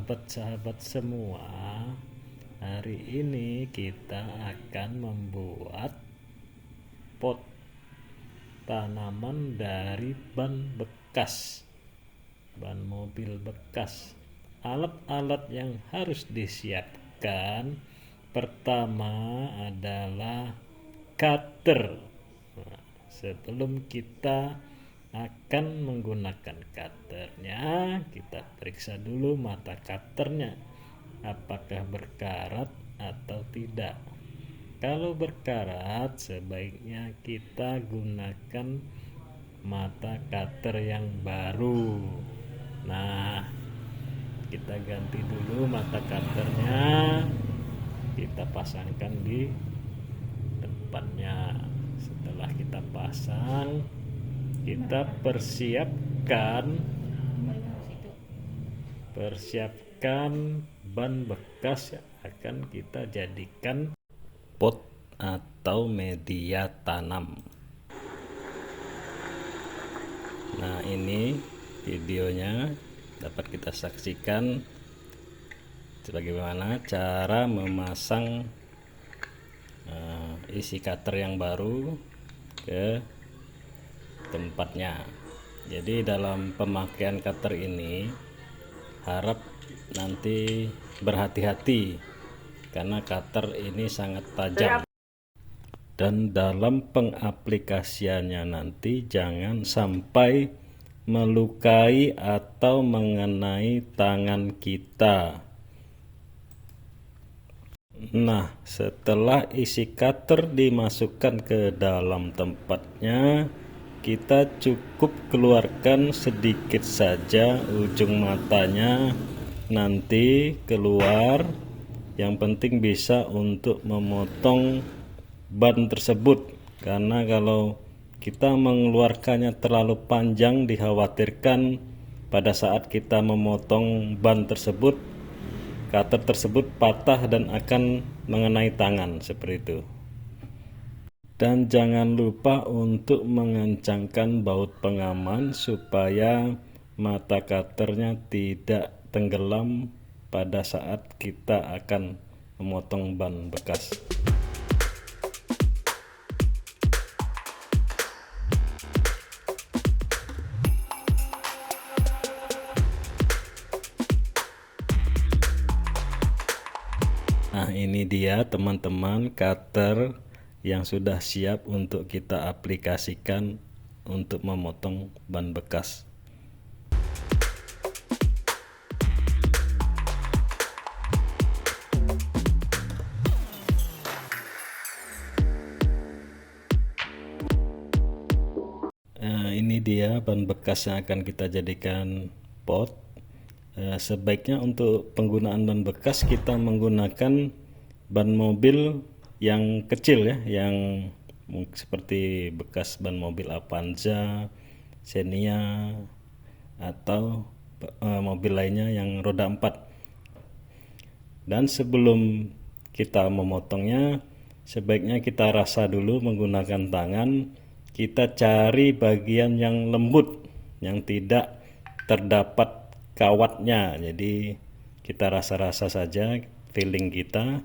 sahabat-sahabat semua, hari ini kita akan membuat pot tanaman dari ban bekas, ban mobil bekas. Alat-alat yang harus disiapkan pertama adalah cutter. Sebelum kita akan menggunakan cutternya, kita periksa dulu mata cutternya apakah berkarat atau tidak. Kalau berkarat, sebaiknya kita gunakan mata cutter yang baru. Nah, kita ganti dulu mata cutternya, kita pasangkan di tempatnya. Setelah kita pasang, kita persiapkan ban bekas yang akan kita jadikan pot atau media tanam. Nah, ini videonya dapat kita saksikan bagaimana cara memasang isi cutter yang baru ke tempatnya. Jadi dalam pemakaian cutter ini harap nanti berhati-hati karena cutter ini sangat tajam, dan dalam pengaplikasiannya nanti jangan sampai melukai atau mengenai tangan kita. Nah, setelah isi cutter dimasukkan ke dalam tempatnya, kita cukup keluarkan sedikit saja ujung matanya, nanti keluar. Yang penting bisa untuk memotong ban tersebut, karena kalau kita mengeluarkannya terlalu panjang, dikhawatirkan pada saat kita memotong ban tersebut, cutter tersebut patah dan akan mengenai tangan seperti itu. Dan jangan lupa untuk mengencangkan baut pengaman supaya mata cutternya tidak tenggelam pada saat kita akan memotong ban bekas. Nah, ini dia teman-teman cutter yang sudah siap untuk kita aplikasikan untuk memotong ban bekas. Ini dia ban bekas yang akan kita jadikan pot. Sebaiknya untuk penggunaan ban bekas kita menggunakan ban mobil yang kecil ya, yang seperti bekas ban mobil Avanza, Xenia, atau mobil lainnya yang roda 4. Dan sebelum kita memotongnya, sebaiknya kita rasa dulu menggunakan tangan. Kita cari bagian yang lembut, yang tidak terdapat kawatnya. Jadi kita rasa-rasa saja, feeling kita.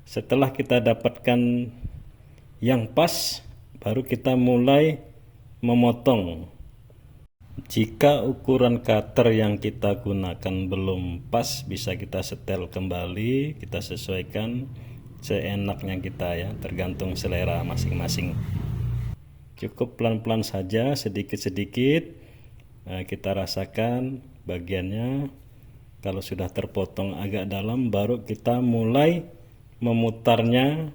Setelah kita dapatkan yang pas, baru kita mulai memotong. Jika ukuran cutter yang kita gunakan belum pas, bisa kita setel kembali, kita sesuaikan seenaknya kita ya, tergantung selera masing-masing. Cukup pelan-pelan saja, sedikit-sedikit kita rasakan bagiannya. Kalau sudah terpotong agak dalam, baru kita mulai memutarnya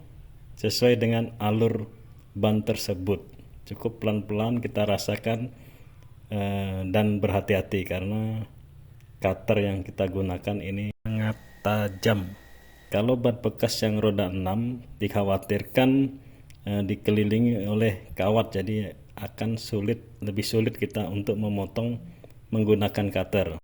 sesuai dengan alur ban tersebut. Cukup pelan-pelan kita rasakan dan berhati-hati karena cutter yang kita gunakan ini sangat tajam. Kalau ban bekas yang roda 6 dikhawatirkan dikelilingi oleh kawat, jadi akan lebih sulit kita untuk memotong menggunakan cutter.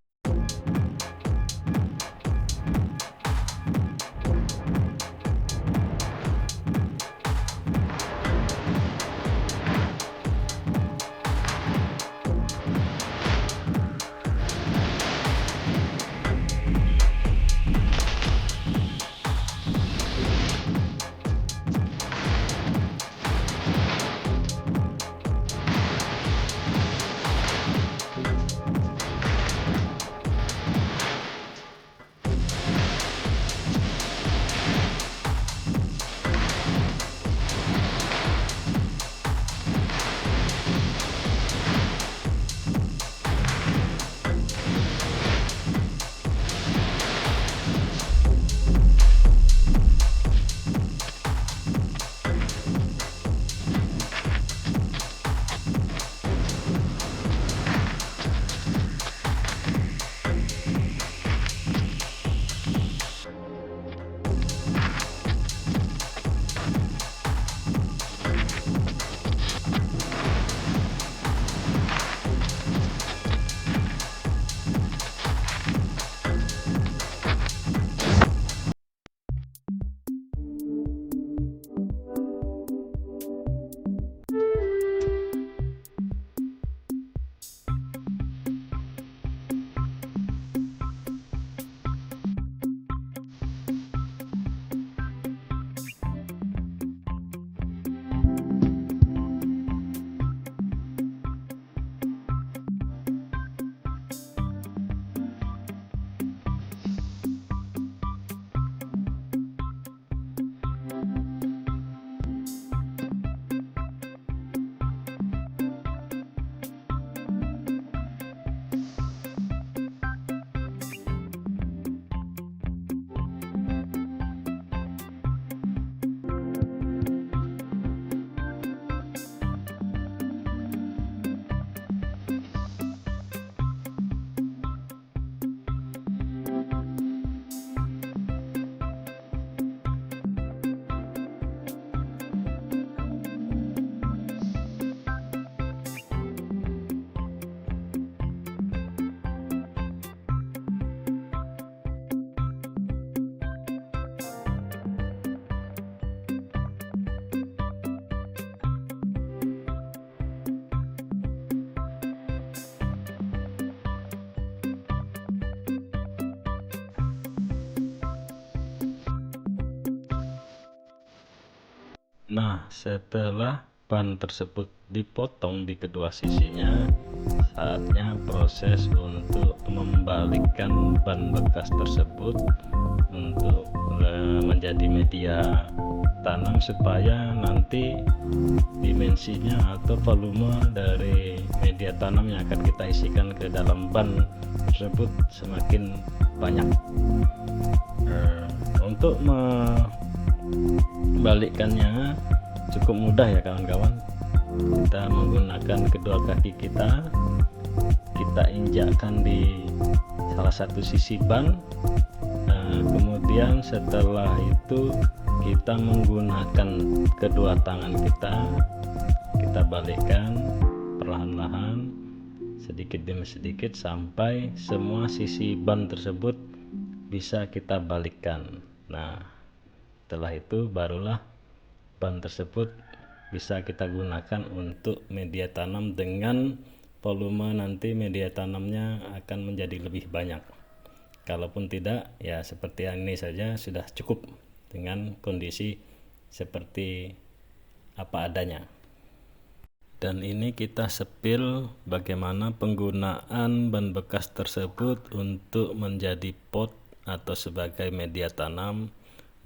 Nah, setelah ban tersebut dipotong di kedua sisinya, saatnya proses untuk membalikkan ban bekas tersebut untuk menjadi media tanam, supaya nanti dimensinya atau volume dari media tanam yang akan kita isikan ke dalam ban tersebut semakin banyak. Untuk membalikkannya cukup mudah ya kawan-kawan. Kita menggunakan kedua kaki kita injakkan di salah satu sisi ban. Kemudian setelah itu kita menggunakan kedua tangan kita balikkan perlahan-lahan, sedikit demi sedikit, sampai semua sisi ban tersebut bisa kita balikkan. Nah, setelah itu barulah ban tersebut bisa kita gunakan untuk media tanam, dengan volume nanti media tanamnya akan menjadi lebih banyak. Kalaupun tidak, ya seperti ini saja sudah cukup dengan kondisi seperti apa adanya. Dan ini kita sepil bagaimana penggunaan ban bekas tersebut untuk menjadi pot atau sebagai media tanam,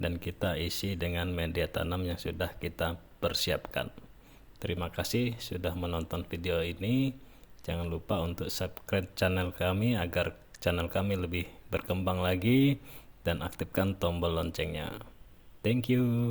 dan kita isi dengan media tanam yang sudah kita persiapkan. Terima kasih sudah menonton video ini. Jangan lupa untuk subscribe channel kami agar channel kami lebih berkembang lagi, dan aktifkan tombol loncengnya. Thank you.